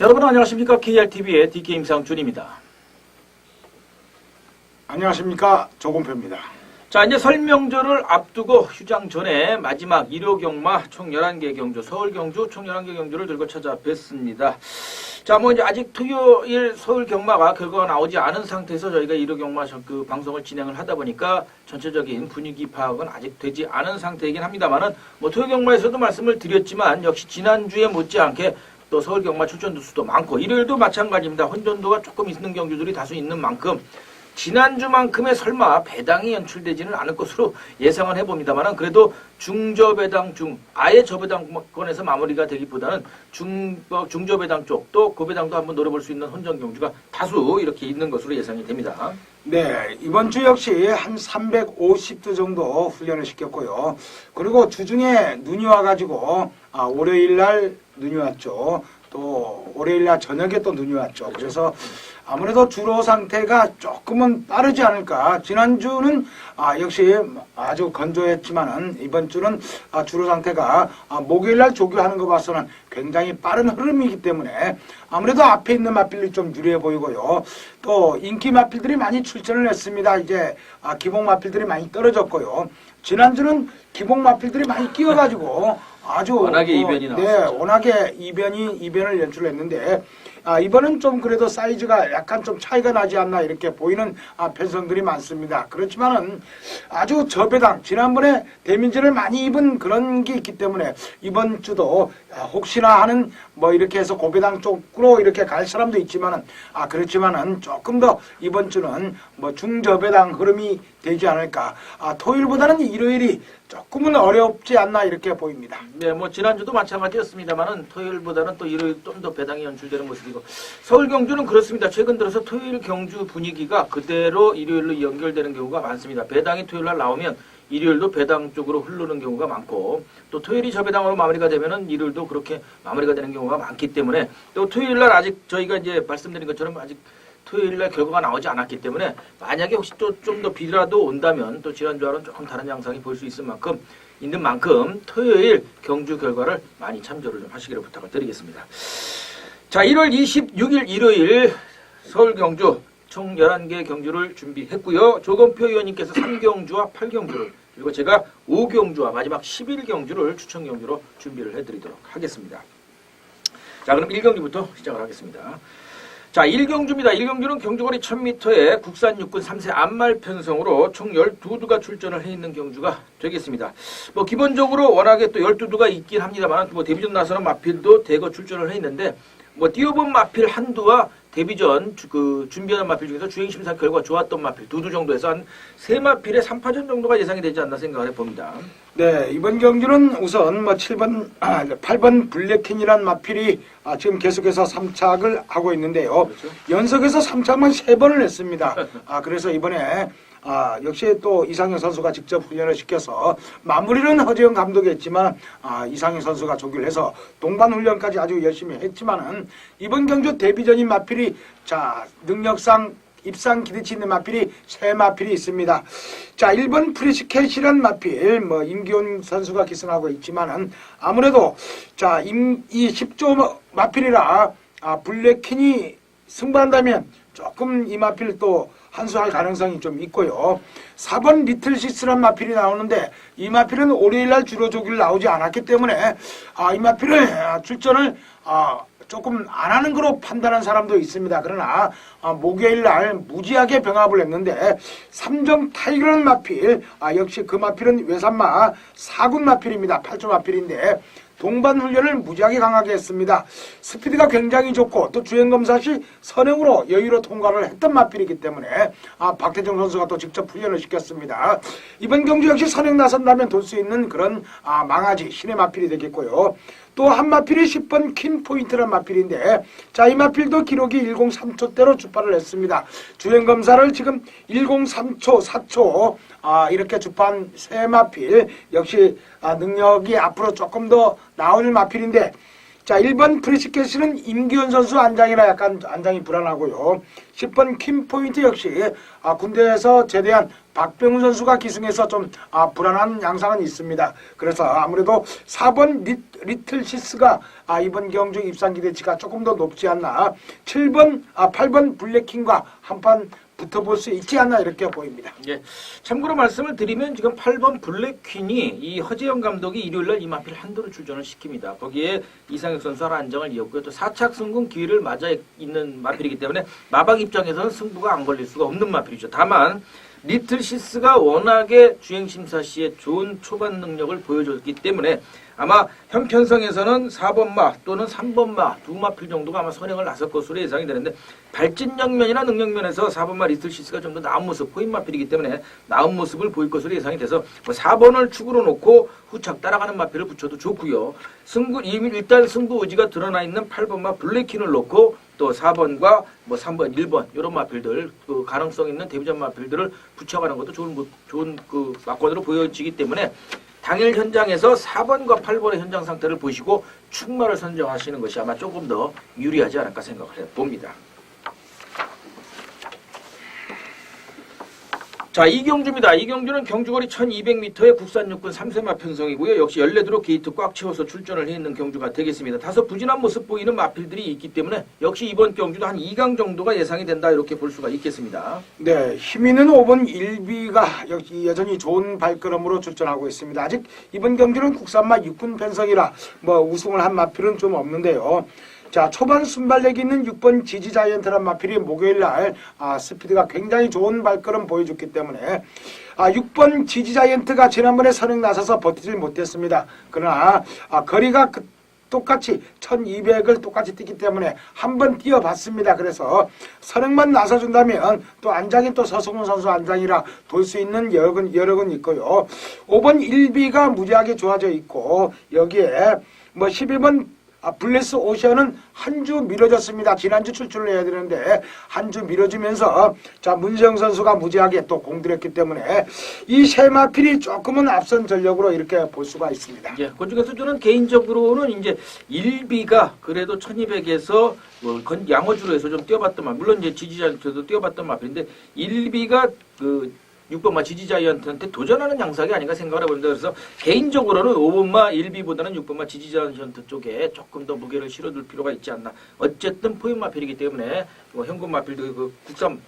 여러분 안녕하십니까? KRTV의 DK임상 준입니다. 안녕하십니까, 조건표입니다. 자, 이제 설 명절을 앞두고 휴장 전에 마지막 일요 경마 총 11개 경주, 서울 경주 총 11개 경주를 들고 찾아뵙습니다. 자, 이제 아직 토요일 서울 경마가 결과가 나오지 않은 상태에서 저희가 일요 경마 그 방송을 진행을 하다 보니까 전체적인 분위기 파악은 아직 되지 않은 상태이긴 합니다만은 토요 경마에서도 말씀을 드렸지만 역시 지난주에 못지않게 또 서울 경마 출전도 수도 많고 일요일도 마찬가지입니다. 혼전도가 조금 있는 경주들이 다수 있는 만큼 지난주만큼의 설마 배당이 연출되지는 않을 것으로 예상은 해봅니다만 그래도 중저배당 중 아예 저배당권에서 마무리가 되기보다는 중저배당 쪽 또 고배당도 한번 노려볼 수 있는 혼전 경주가 다수 이렇게 있는 것으로 예상이 됩니다. 네, 이번 주 역시 한 350도 정도 훈련을 시켰고요. 그리고 주중에 눈이 와가지고 월요일 날 눈이 왔죠. 또 월요일 날 저녁에 또 눈이 왔죠. 그래서 아무래도 주로 상태가 조금은 빠르지 않을까. 지난주는 역시 아주 건조했지만은 이번 주는 주로 상태가 목요일 날 조교하는 거 봐서는 굉장히 빠른 흐름이기 때문에 아무래도 앞에 있는 마필이 좀 유리해 보이고요. 또 인기 마필들이 많이 출전을 했습니다. 이제 기복 마필들이 많이 떨어졌고요. 지난주는 기복 마필들이 많이 끼어가지고 아주 워낙에 이변이 나왔죠. 네, 워낙에 이변을 연출했는데 이번은 좀 그래도 사이즈가 약간 좀 차이가 나지 않나 이렇게 보이는 편성들이 많습니다. 그렇지만은 아주 저배당 지난번에 데미지를 많이 입은 그런 게 있기 때문에 이번 주도 혹시나 하는 이렇게 해서 고배당 쪽으로 이렇게 갈 사람도 있지만은 그렇지만은 조금 더 이번 주는 중저배당 흐름이 되지 않을까. 토요일보다는 일요일이 조금은 어렵지 않나 이렇게 보입니다. 네, 지난주도 마찬가지였습니다만은 토요일보다는 또 일요일 좀 더 배당이 연출되는 모습이고 서울 경주는 그렇습니다. 최근 들어서 토요일 경주 분위기가 그대로 일요일로 연결되는 경우가 많습니다. 배당이 토요일 날 나오면 일요일도 배당 쪽으로 흐르는 경우가 많고 또 토요일이 저배당으로 마무리가 되면은 일요일도 그렇게 마무리가 되는 경우가 많기 때문에 또 토요일 날 아직 저희가 이제 말씀드린 것처럼 아직 토요일 날 결과가 나오지 않았기 때문에 만약에 혹시 또 좀 더 비라도 온다면 또 지난주와는 조금 다른 양상이 보일 수 있는 만큼 토요일 경주 결과를 많이 참조를 좀 하시기를 부탁을 드리겠습니다. 자, 1월 26일 일요일 서울 경주 총 11개 경주를 준비했고요. 조건표 의원님께서 3경주와 8경주를 그리고 제가 5경주와 마지막 11경주를 추천 경주로 준비를 해드리도록 하겠습니다. 자, 그럼 1경주부터 시작을 하겠습니다. 자, 1경주입니다. 1경주는 경주거리 1000m에 국산 육군 3세 암말 편성으로 총 12두가 출전을 해 있는 경주가 되겠습니다. 기본적으로 워낙에 또 12두가 있긴 합니다만 데뷔전 나서는 마필도 대거 출전을 해 있는데 뛰어본 마필 한두와 데뷔전 준비하는 마필 중에서 주행심사 결과 좋았던 마필 2두 정도에서 한 3마필의 3파전 정도가 예상이 되지 않나 생각을 해봅니다. 네, 이번 경주는 우선 8번 블랙캔이라는 마필이 지금 계속해서 3착을 하고 있는데요. 그렇죠. 연속해서 3착만 3번을 했습니다. 그래서 이번에 역시 또 이상형 선수가 직접 훈련을 시켜서 마무리는 허재영 감독이 했지만 이상형 선수가 조기를 해서 동반 훈련까지 아주 열심히 했지만은 이번 경주 데뷔전인 마필이 능력상 입상 기대치 있는 마필이 3마필이 있습니다. 자, 1번 프리스캣이란 마필, 임기훈 선수가 기승하고 있지만은 아무래도 이 10조 마필이라 블랙캔이 승부한다면 조금 이 마필 또 한수할 가능성이 좀 있고요. 4번 리틀시스란 마필이 나오는데 이 마필은 월요일날 주로 조기를 나오지 않았기 때문에 이 마필을 출전을 조금 안 하는 거로 판단한 사람도 있습니다. 그러나 목요일날 무지하게 병합을 했는데 3점 타이거라는 마필 역시 그 마필은 외산마 4군 마필입니다. 8조 마필인데 동반 훈련을 무지하게 강하게 했습니다. 스피드가 굉장히 좋고 또 주행검사 시 선행으로 여유로 통과를 했던 마필이기 때문에 박태정 선수가 또 직접 훈련을 시켰습니다. 이번 경주 역시 선행 나선다면 돌 수 있는 그런 망아지 신의 마필이 되겠고요. 또 한 마필이 10번 퀸포인트란 마필인데 이 마필도 기록이 103초대로 주파를 했습니다. 주행검사를 지금 103초, 4초 이렇게 주파한 3마필 역시 능력이 앞으로 조금 더 나올 마필인데 자, 1번 프리시캐시는 임기현 선수 안장이라 약간 안장이 불안하고요. 10번 킴포인트 역시 군대에서 제대한 박병훈 선수가 기승해서 좀 불안한 양상은 있습니다. 그래서 아무래도 4번 리틀시스가 이번 경주 입상 기대치가 조금 더 높지 않나. 8번 블랙킹과 한판 붙어볼 수 있지 않나 이렇게 보입니다. 예. 참고로 말씀을 드리면 지금 8번 블랙퀸이 이 허재영 감독이 일요일날 이 마필 한도로 출전을 시킵니다. 거기에 이상혁 선수와 안정을 이었고요. 또 4착 승군 기회를 맞아 있는 마필이기 때문에 마박 입장에서는 승부가 안 걸릴 수가 없는 마필이죠. 다만 리틀시스가 워낙에 주행심사 시에 좋은 초반 능력을 보여줬기 때문에 아마 현 편성에서는 4번마 또는 3번마 두 마필 정도가 아마 선행을 나설 것으로 예상이 되는데 발진력 면이나 능력 면에서 4번마 리틀시스가 좀 더 나은 모습, 포인 마필이기 때문에 나은 모습을 보일 것으로 예상이 돼서 4번을 축으로 놓고 후착 따라가는 마필을 붙여도 좋고요. 이미 일단 승부 의지가 드러나 있는 8번마 블랙킨을 놓고 또 4번과 3번, 1번 이런 마필들 그 가능성 있는 데뷔전 마필들을 붙여가는 것도 좋은 그 막권으로 보여지기 때문에 당일 현장에서 4번과 8번의 현장 상태를 보시고 축마를 선정하시는 것이 아마 조금 더 유리하지 않을까 생각을 해봅니다. 자, 이경주입니다. 이경주는 경주거리 1200m의 국산 육군 3세마 편성이고요. 역시 14도로 게이트 꽉 채워서 출전을 해 있는 경주가 되겠습니다. 다소 부진한 모습 보이는 마필들이 있기 때문에 역시 이번 경주도 한 2강 정도가 예상이 된다 이렇게 볼 수가 있겠습니다. 네, 힘있는 5번 1비가 역시 여전히 좋은 발걸음으로 출전하고 있습니다. 아직 이번 경주는 국산마 육군 편성이라 우승을 한 마필은 좀 없는데요. 자, 초반 순발력이 있는 6번 지지자이언트란 마필이 목요일날 스피드가 굉장히 좋은 발걸음 보여줬기 때문에 6번 지지자이언트가 지난번에 선행 나서서 버티질 못했습니다. 그러나 거리가 똑같이 1200을 똑같이 뛰기 때문에 한번 뛰어봤습니다. 그래서 선행만 나서준다면 또 안장이 또 서승훈 선수 안장이라 돌 수 있는 여력은 있고요. 5번 1비가 무지하게 좋아져 있고 여기에 11번 블레스 오션은 한 주 미뤄졌습니다. 지난주 출출을 해야 되는데 한 주 미뤄지면서 자 문세영 선수가 무지하게 또 공들였기 때문에 이 세 마필이 조금은 앞선 전력으로 이렇게 볼 수가 있습니다. 예, 그중에서 저는 개인적으로는 이제 1비가 그래도 1200에서 양어주로 해서 좀 뛰어봤던 마 물론 이제 지지자한테도 뛰어봤던 마필인데 1비가 6번마 지지자이언트한테 도전하는 양상이 아닌가 생각을 해봅니다. 그래서 개인적으로는 5번마 1비보다는 6번마 지지자이언트 쪽에 조금 더 무게를 실어둘 필요가 있지 않나. 어쨌든 포인 마필이기 때문에 현금 마필도 국산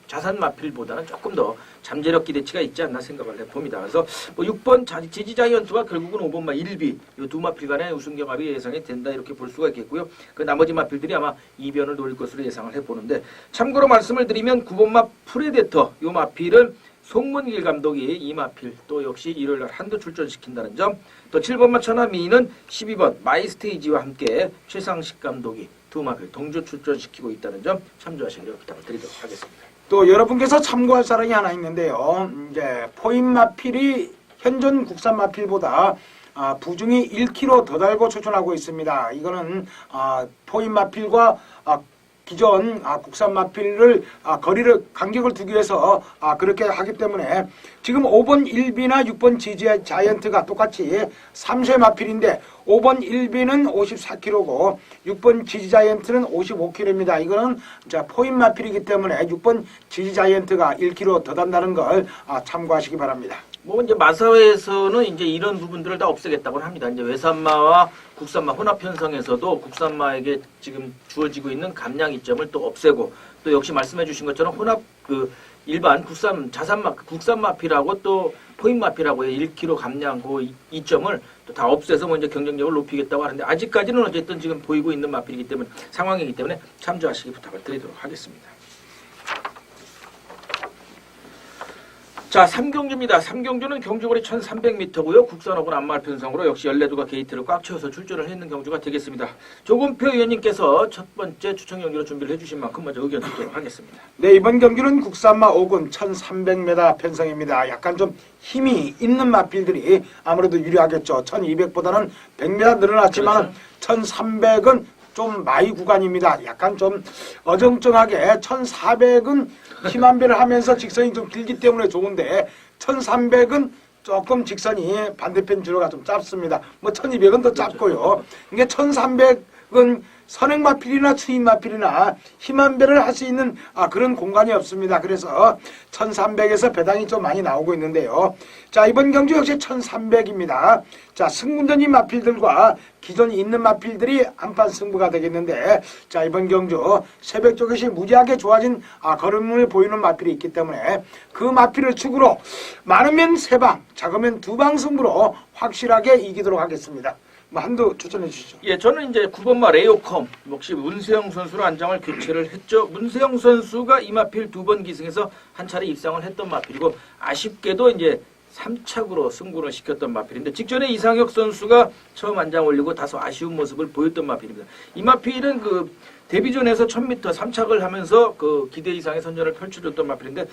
자산 마필보다는 조금 더 잠재력 기대치가 있지 않나 생각을 해봅니다. 그래서 6번 지지자이언트와 결국은 5번마 1비 이 두 마필 간의 우승 경합이 예상이 된다 이렇게 볼 수가 있겠고요. 그 나머지 마필들이 아마 이변을 노릴 것으로 예상을 해보는데 참고로 말씀을 드리면 9번마 프레데터 이 마필은 송문길 감독이 이 마필 또 역시 일요일날 한도 출전시킨다는 점, 또 7번마 천하미는 12번 마이스테이지와 함께 최상식 감독이 두 마필 동조 출전시키고 있다는 점 참조하시기를 부탁을 드리도록 하겠습니다. 또 여러분께서 참고할 사항이 하나 있는데요. 이제 포인 마필이 현존 국산 마필보다 부중이 1kg 더 달고 출전하고 있습니다. 이거는 포인 마필과 기존 국산 마필을 거리를 간격을 두기 위해서 그렇게 하기 때문에 지금 5번 1비나 6번 지지자이언트가 똑같이 3세 마필인데 5번 1비는 54kg고 6번 지지자이언트는 55kg입니다. 이거는 포인 마필이기 때문에 6번 지지자이언트가 1kg 더 단다는 걸 참고하시기 바랍니다. 이제 마사회에서는 이제 이런 부분들을 다 없애겠다고 합니다. 이제 외산마와 국산마 혼합 편성에서도 국산마에게 지금 주어지고 있는 감량 이점을 또 없애고 또 역시 말씀해 주신 것처럼 혼합 일반 국산 마필하고 또 포인 마필하고의 1kg 감량 그 이점을 또 다 없애서 이제 경쟁력을 높이겠다고 하는데 아직까지는 어쨌든 지금 보이고 있는 마필이기 때문에 상황이기 때문에 참조하시기 부탁을 드리도록 하겠습니다. 자, 3경주입니다. 3경주는 경주거리 1300m고요. 국산호군 안말 편성으로 역시 14도가 게이트를 꽉 채워서 출전을 했는 경주가 되겠습니다. 조금표 의원님께서 첫 번째 추천 경주로 준비를 해주신 만큼 먼저 의견 듣도록 하겠습니다. 네, 이번 경주는 국산마 5군 1300m 편성입니다. 약간 좀 힘이 있는 마필들이 아무래도 유리하겠죠. 1200보다는 100m 늘어났지만 그렇죠. 1300은 좀 마이 구간입니다. 약간 좀 어정쩡하게 1400은 힘 한 배를 하면서 직선이 좀 길기 때문에 좋은데 1300은 조금 직선이 반대편 주로가 좀 짧습니다. 뭐 1200은 더 짧고요. 이게 1300은 선행마필이나 추임마필이나 힘한배를 할 수 있는 그런 공간이 없습니다. 그래서 1300에서 배당이 좀 많이 나오고 있는데요. 자, 이번 경주 역시 1300입니다. 자, 승군전이 마필들과 기존 있는 마필들이 한판 승부가 되겠는데, 자, 이번 경주 새벽 조깃이 무지하게 좋아진 걸음을 보이는 마필이 있기 때문에 그 마필을 축으로 많으면 3방, 작으면 2방 승부로 확실하게 이기도록 하겠습니다. 뭐 한두 추천해 주시죠. 예, 저는 이제 9번마 레오컴 역시 문세영 선수로 안장을 교체를 했죠. 문세영 선수가 이 마필 2번 기승에서 한 차례 입상을 했던 마필이고 아쉽게도 이제 3착으로 승부를 시켰던 마필인데 직전에 이상혁 선수가 처음 안장 올리고 다소 아쉬운 모습을 보였던 마필입니다. 이 마필은 그 데뷔전에서 1000m 3착을 하면서 그 기대 이상의 선전을 펼쳐줬던 마필인데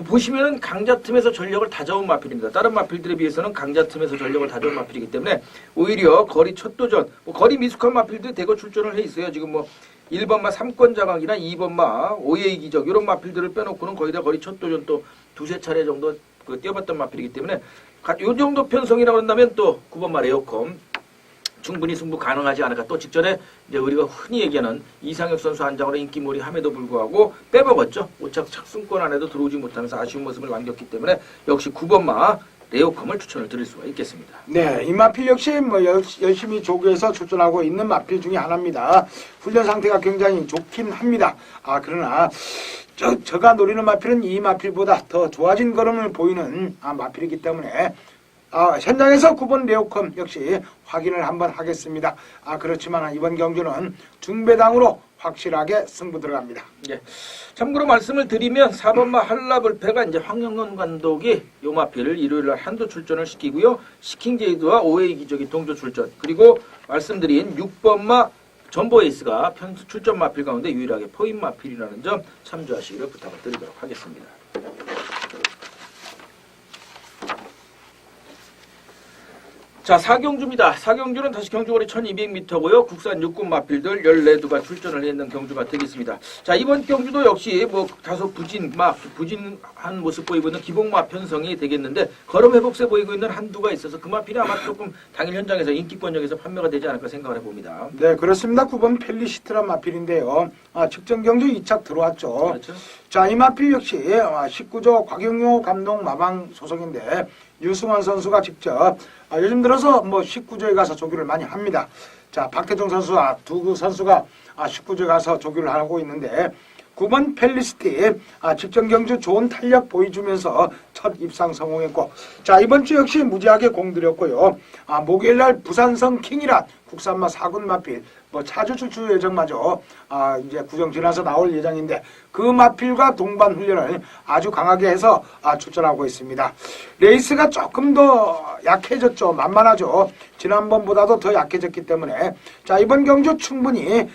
보시면은 강자 틈에서 전력을 다져온 마필입니다. 다른 마필들에 비해서는 강자 틈에서 전력을 다져온 마필이기 때문에 오히려 거리 첫 도전, 뭐 거리 미숙한 마필들 대거 출전을 해 있어요. 지금 뭐 1번마 3권 자강이나 2번마 5의 기적 이런 마필들을 빼놓고는 거의 다 거리 첫 도전 또 2~3차례 정도 그 뛰어봤던 마필이기 때문에 이 정도 편성이라고 한다면 또 9번마 레오컴 충분히 승부 가능하지 않을까. 또 직전에 이제 우리가 흔히 얘기하는 이상혁 선수 안장으로 인기몰이함에도 불구하고 빼먹었죠. 5착 착승권 안에도 들어오지 못하면서 아쉬운 모습을 남겼기 때문에 역시 9번마 레오컴을 추천을 드릴 수가 있겠습니다. 네, 이 마필 역시 뭐 열심히 조교해서 출전하고 있는 마필 중에 하나입니다. 훈련 상태가 굉장히 좋긴 합니다. 그러나 제가 노리는 마필은 이 마필보다 더 좋아진 걸음을 보이는 마필이기 때문에 현장에서 9번 레오컴 역시 확인을 한번 하겠습니다. 그렇지만 이번 경주는 중배당으로 확실하게 승부 들어갑니다. 예. 참고로 말씀을 드리면 4번마 한라불패가 이제 황영건 감독이 요 마필을 일요일날 한도 출전을 시키고요. 시킹제이드와 5회 기적이 동조 출전. 그리고 말씀드린 6번마 전보에이스가 편수 출전 마필 가운데 유일하게 포인 마필이라는 점 참조하시기를 부탁을 드리도록 하겠습니다. 자, 4경주입니다. 4경주는 다시 경주거리 1200m고요. 국산 육군 마필들 14두가 출전을 했는 경주가 되겠습니다. 자, 이번 경주도 역시 뭐 다소 부진한 모습 보이고 있는 기복마 편성이 되겠는데 걸음 회복세 보이고 있는 한두가 있어서 그 마필이 아마 조금 당일 현장에서 인기권역에서 판매가 되지 않을까 생각을 해봅니다. 네, 그렇습니다. 9번 펠리시트란 마필인데요. 측정 경주 2착 들어왔죠. 그렇죠. 자, 이 마필 역시 19조 곽용효 감독 마방 소속인데 유승원 선수가 직접 요즘 들어서 뭐 19조에 가서 조교를 많이 합니다. 자, 박태종 선수와 두 선수가 19조에 가서 조교를 하고 있는데 9번 펠리시티 직전 경주 좋은 탄력 보여주면서 첫 입상 성공했고, 자, 이번 주 역시 무지하게 공들였고요. 목요일날 부산성 킹이란 국산마 4군 마필 뭐 차주 출주 예정마저 이제 구정 지나서 나올 예정인데 그 마필과 동반 훈련을 아주 강하게 해서 출전하고 있습니다. 레이스가 조금 더 약해졌죠. 만만하죠. 지난번보다도 더 약해졌기 때문에 자, 이번 경주 충분히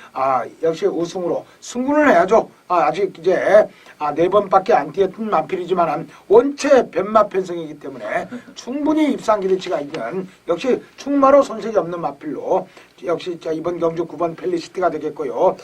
역시 우승으로 승부를 해야죠. 아직 이제 4번밖에 안 뛰었던 마필이지만 원체 변마 편성이기 때문에 충분히 입상 기대치가 있는 역시 충마로 손색이 없는 마필로 역시 이번 경주 9번 펠리시티가 되겠고요.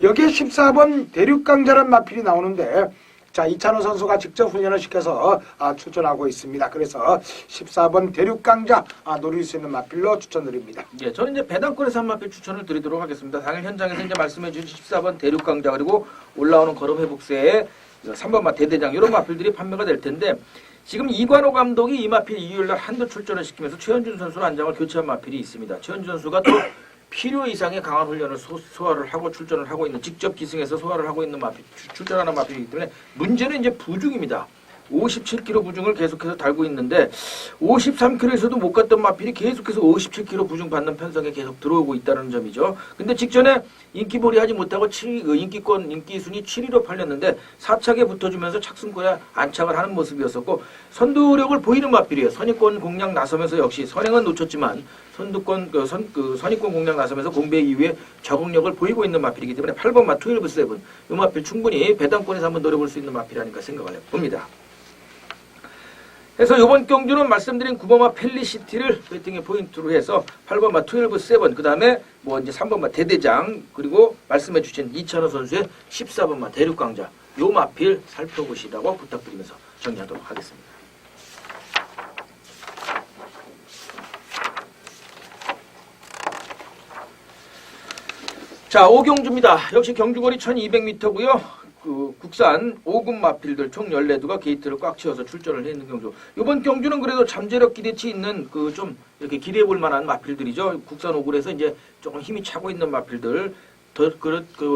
여기에 14번 대륙강자란 마필이 나오는데 자, 이찬호 선수가 직접 훈련을 시켜서 출전하고 있습니다. 그래서 14번 대륙강자 노릴 수 있는 마필로 추천드립니다. 예, 저는 이제 배당권에서 한 마필 추천을 드리도록 하겠습니다. 당일 현장에서 이제 말씀해 주신 14번 대륙강자 그리고 올라오는 걸음 회복세에 3번마 대대장 이런 마필들이 판매가 될 텐데 지금 이관호 감독이 이 마필 일요일날 한도 출전을 시키면서 최현준 선수로 안장을 교체한 마필이 있습니다. 최현준 선수가 또 필요 이상의 강한 훈련을 소화를 하고 출전을 하고 있는 직접 기승해서 소화를 하고 있는 마필 출전하는 마필이기 때문에 문제는 이제 부중입니다. 57kg 부중을 계속해서 달고 있는데 53kg에서도 못 갔던 마필이 계속해서 57kg 부중 받는 편성에 계속 들어오고 있다는 점이죠. 근데 직전에 인기몰이 하지 못하고 인기권 인기 순위 7위로 팔렸는데 4착에 붙어주면서 착승권에 안착을 하는 모습이었었고 선두력을 보이는 마필이에요. 선입권 공략 나서면서 역시 선행은 놓쳤지만 선입권 공략 나서면서 공배 이후에 적응력을 보이고 있는 마필이기 때문에 8번마 12-7 이 마필 충분히 배당권에서 한번 노려볼 수 있는 마필이 아닐까 생각을 해봅니다. 그래서 이번 경주는 말씀드린 9번마 펠리시티를 배팅의 포인트로 해서 8번마 12-7 그 다음에 뭐 이제 3번마 대대장 그리고 말씀해 주신 이찬호 선수의 14번마 대륙강자 요 마필 살펴보시라고 부탁드리면서 정리하도록 하겠습니다. 자, 오경주입니다. 역시 경주거리 1200m고요. 그 국산 5급 마필들 총 14두가 게이트를 꽉 채워서 출전을 했는 경주. 이번 경주는 그래도 잠재력 기대치 있는 그 좀 이렇게 기대해 볼 만한 마필들이죠. 국산 5급에서 이제 조금 힘이 차고 있는 마필들.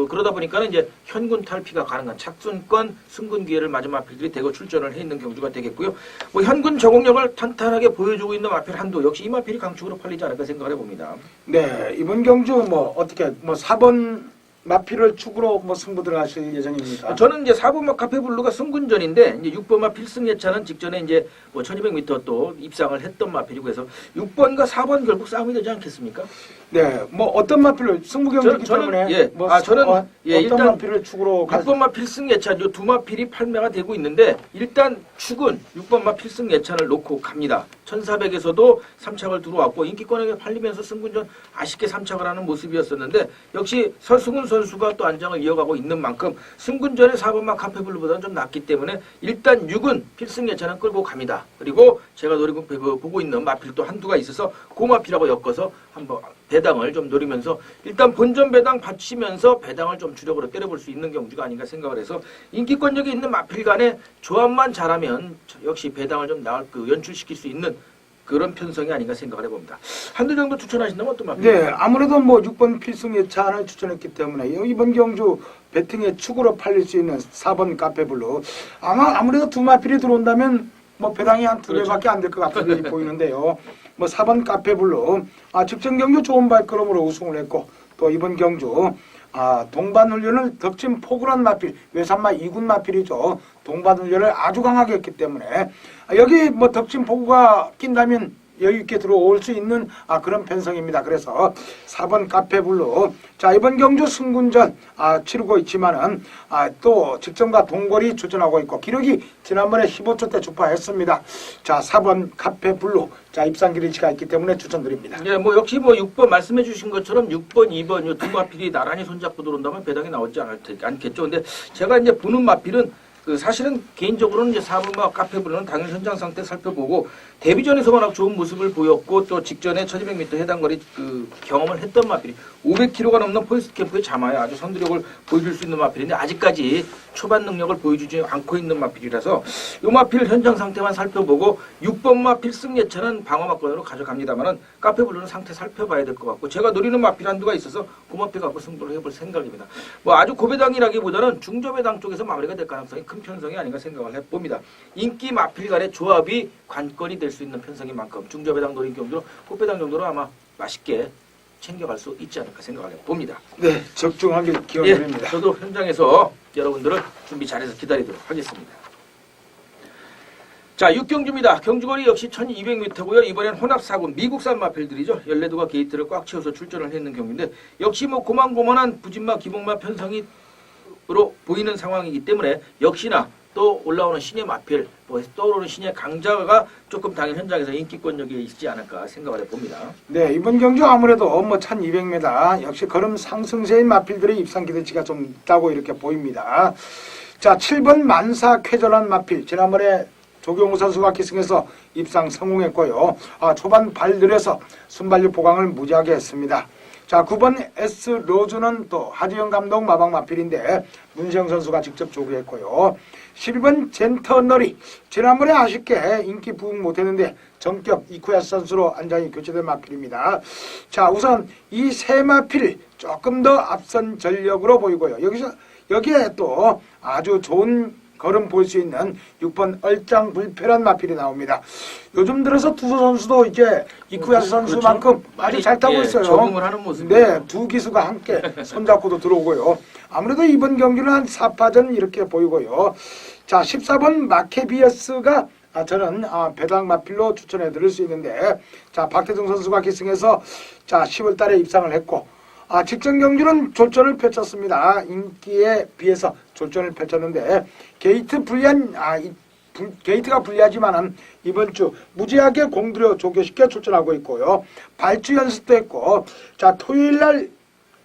그러다 보니까 이제 현군 탈피가 가능한 착순권 승군 기회를 맞은 마필들이 대거 출전을 해 있는 경주가 되겠고요. 뭐 현군 적응력을 탄탄하게 보여주고 있는 마필 한두 역시 이 마필이 강축으로 팔리지 않을까 생각을 해봅니다. 네, 이번 경주 뭐 어떻게 뭐 4번 마필을 축으로 뭐 승부 들어가실 예정입니까? 저는 이제 4번마 카페블루가 승군전인데 이제 6번마 필승 예차는 직전에 이제 뭐 1200m 또 입상을 했던 마필이고 해서 6번과 4번 결국 싸움이 되지 않겠습니까? 네, 뭐 어떤 마필을 승부 경기이기 때문에 예, 뭐 저는 어떤 일단 마필을 축으로 6번마 필승 예찬 요 두 마필이 판매가 되고 있는데 일단 축은 6번마 필승 예찬을 놓고 갑니다. 1400에서도 3착을 들어왔고 인기권에게 팔리면서 승군전 아쉽게 3착을 하는 모습이었었는데 역시 서승훈 선수가 또 안장을 이어가고 있는 만큼 승군전의 4번마 카페블루보다는 좀 낫기 때문에 일단 6은 필승 예찬은 끌고 갑니다. 그리고 제가 노리고 보고 있는 마필 또 한두가 있어서 그 마필하고 엮어서 한번 배당을 좀 노리면서 일단 본전 배당 받치면서 배당을 좀 주력으로 때려볼 수 있는 경주가 아닌가 생각을 해서 인기권력이 있는 마필 간에 조합만 잘하면 역시 배당을 좀 연출시킬 수 있는 그런 편성이 아닌가 생각을 해봅니다. 한두 정도 추천하신다면 어떤 마필? 네, 아무래도 뭐 6번 필승 예찬을 추천했기 때문에 이번 경주 배팅의 축으로 팔릴 수 있는 4번 카페블루 아무래도 두 마필이 들어온다면 뭐 배당이 한 두 배밖에 안 될 것 같은 게 보이는데요. 뭐 4번 카페블루 직전 경주 좋은 발걸음으로 우승을 했고 또 이번 경주 동반훈련을 덕진 포구란 마필 외산마 2군 마필이죠. 동반훈련을 아주 강하게 했기 때문에 여기 뭐 덕진 포구가 낀다면 여유있게 들어올 수 있는 그런 편성입니다. 그래서 4번 카페블루 자 이번 경주 승군전 치르고 있지만은 또 직전과 동거리 출전하고 있고 기록이 지난번에 15초 때 주파했습니다. 자 4번 카페블루 자 입상 기리치가 있기 때문에 추천드립니다. 예, 뭐 역시 뭐 6번 말씀해 주신 것처럼 6번, 2번 요 두 마필이 나란히 손잡고 들어온다면 배당이 나오지 않겠죠. 근데 제가 이제 보는 마필은 사실은 개인적으로는 이제 4번마 카페블루는 당일 현장 상태 살펴보고 데뷔전에서 워낙 좋은 모습을 보였고 또 직전에 1200m 해당 거리 경험을 했던 마필이 500km가 넘는 포스트 캠프의 자마에 아주 선두력을 보여줄 수 있는 마필인데 아직까지 초반 능력을 보여주지 않고 있는 마필이라서 이 마필 현장 상태만 살펴보고 6번마 필승 예차는 방어막권으로 가져갑니다만은 카페블루는 상태 살펴봐야 될 것 같고 제가 노리는 마필 한두가 있어서 그 마필 갖고 승부를 해볼 생각입니다. 뭐 아주 고배당이라기보다는 중저배당 쪽에서 마무리가 될 가능성이 큰 편성이 아닌가 생각을 해봅니다. 인기 마필 간의 조합이 관건이 될 수 있는 편성인 만큼 중저배당 노린 경주로 꽃배당 정도로 아마 맛있게 챙겨갈 수 있지 않을까 생각을 해봅니다. 네, 적중하길 기원드립니다. 저도 현장에서 여러분들을 준비 잘해서 기다리도록 하겠습니다. 자, 6경주입니다. 경주거리 역시 1200m고요. 이번엔 혼합 4군 미국산 마필들이죠. 14두가 게이트를 꽉 채워서 출전을 했는 경기인데 역시 뭐 고만고만한 부진마 기복마 편성이 으로 보이는 상황이기 때문에 역시나 또 올라오는 신의 마필, 뭐 떠오르는 신의 강자가 조금 당일 현장에서 인기권력이 있지 않을까 생각을 해봅니다. 네, 이번 경주 아무래도 뭐 1200m 역시 걸음 상승세인 마필들의 입상 기대치가 좀 있다고 이렇게 보입니다. 자, 7번 만사 쾌전한 마필 지난번에 조경호 선수가 기승해서 입상 성공했고요. 초반 발 느려서 순발력 보강을 무지하게 했습니다. 자, 9번 S 로즈는 또 하지영 감독 마방 마필인데 문세영 선수가 직접 조교했고요. 11번 젠터너리 지난번에 아쉽게 인기 부응 못했는데 정격 이쿠야스 선수로 안장이 교체된 마필입니다. 자, 우선 이 세 마필 조금 더 앞선 전력으로 보이고요. 여기에 또 아주 좋은 걸음 볼 수 있는 6번 얼짱불패란 마필이 나옵니다. 요즘 들어서 투수 선수도 이제 이쿠야스 선수만큼 아주 잘 타고 있어요. 적응을 하는 모습. 네, 두 기수가 함께 손잡고도 들어오고요. 아무래도 이번 경기는 한 4파전 이렇게 보이고요. 자, 14번 마케비어스가 저는 배당 마필로 추천해 드릴 수 있는데 자, 박태중 선수가 기승해서 자, 10월 달에 입상을 했고 직전 경주는 졸전을 펼쳤습니다. 인기에 비해서 졸전을 펼쳤는데 게이트가 불리하지만은 이번 주 무지하게 공들여 조교쉽게 출전하고 있고요. 발주 연습도 했고 자, 토요일날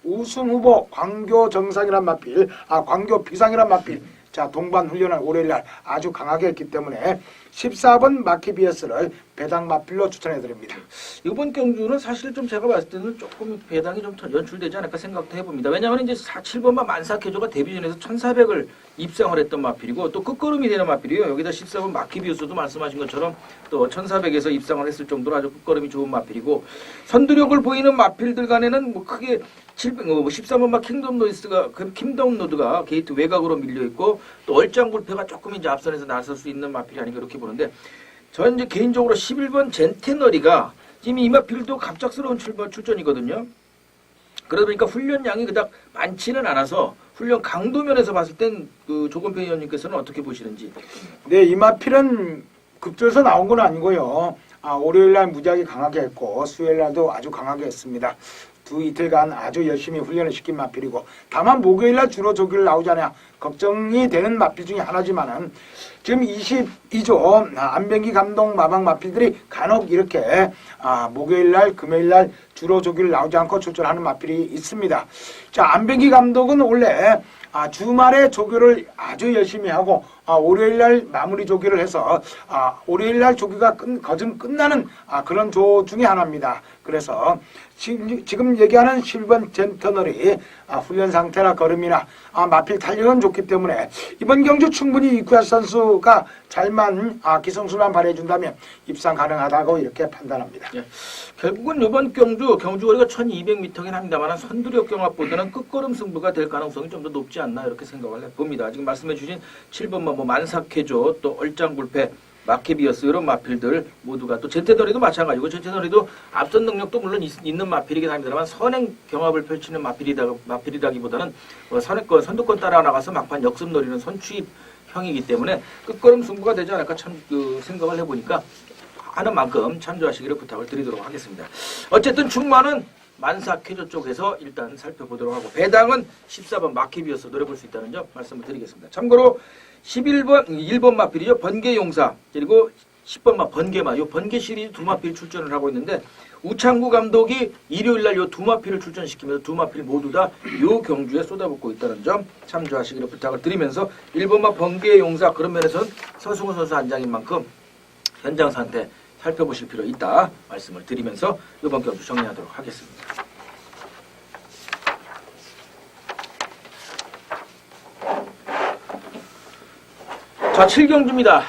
우승 후보 광교 정상이란 마필, 광교 비상이란 마필 자, 동반 훈련을 월요일날 아주 강하게 했기 때문에 14번 마키비어스를 배당 마필로 추천해드립니다. 이번 경주는 사실 좀 제가 봤을 때는 조금 배당이 좀 연출되지 않을까 생각도 해봅니다. 왜냐하면 이제 7번마 만사케조가 데뷔전에서 1400을 입상을 했던 마필이고 또 끝걸음이 되는 마필이에요. 여기다 14번 마키비우스도 말씀하신 것처럼 또 1400에서 입상을 했을 정도로 아주 끝걸음이 좋은 마필이고 선두력을 보이는 마필들 간에는 뭐 크게 13번마 킹덤노드가 게이트 외곽으로 밀려 있고 또 얼짱불패가 조금 이제 앞선에서 나설 수 있는 마필이 아닌가 이렇게 보는데 저는 이제 개인적으로 11번 젠테너리가 지금 이 마필도 갑작스러운 출전이거든요. 그러다 보니까 훈련량이 그닥 많지는 않아서 훈련 강도 면에서 봤을 땐 그 조건표 의원님께서는 어떻게 보시는지. 네, 이 마필은 급조해서 나온 건 아니고요. 월요일날 무지하게 강하게 했고 수요일날도 아주 강하게 했습니다. 이틀간 아주 열심히 훈련을 시킨 마필이고 다만 목요일날 주로 조기를 나오잖아요. 걱정이 되는 마필 중에 하나지만은 지금 22조 안병기 감독 마방 마필들이 간혹 이렇게 목요일날 금요일날 주로 조기를 나오지 않고 출전하는 마필이 있습니다. 자, 안병기 감독은 원래 주말에 조교를 아주 열심히 하고 월요일날 마무리 조기를 해서 월요일날 조기가 거진 끝나는 그런 조 중에 하나입니다. 그래서 지금 얘기하는 10번 젠터널이 훈련 상태나 걸음이나 마필 탄력은 좋기 때문에 이번 경주 충분히 이쿠야스 선수가 잘만 기성술만 발휘해준다면 입상 가능하다고 이렇게 판단합니다. 예. 결국은 이번 경주거리가 1200m긴 합니다만 선두력 경합보다는 끝걸음 승부가 될 가능성이 좀 더 높지 않나 이렇게 생각을 해봅니다. 지금 말씀해 주신 7번마 뭐 만사케조 또 얼짱불패 마키비어스 이런 마필들 모두가 또 젠테너리도 마찬가지고 젠테너리도 앞선 능력도 물론 있는 마필이긴 합니다만 선행 경합을 펼치는 마필이라기보다는 선두권 따라 나가서 막판 역습 노리는 선취입형이기 때문에 끝걸음 승부가 되지 않을까 생각을 해보니까 하는 만큼 참조하시기를 부탁을 드리도록 하겠습니다. 어쨌든 중마는 만사케조 쪽에서 일단 살펴보도록 하고 배당은 14번 마키비어스 노려볼 수 있다는 점 말씀을 드리겠습니다. 참고로 1번 마필이죠. 번개용사 그리고 10번 번개마 요 번개 시리즈 두 마필 출전을 하고 있는데 우창구 감독이 일요일날 요 두 마필을 출전시키면서 두 마필 모두 다 요 경주에 쏟아붓고 있다는 점 참조하시기를 부탁을 드리면서 1번마 번개용사 그런 면에서는 서승훈 선수 안장인 만큼 현장 상태 살펴보실 필요 있다 말씀을 드리면서 이번 경주 정리하도록 하겠습니다. 자, 7경주입니다.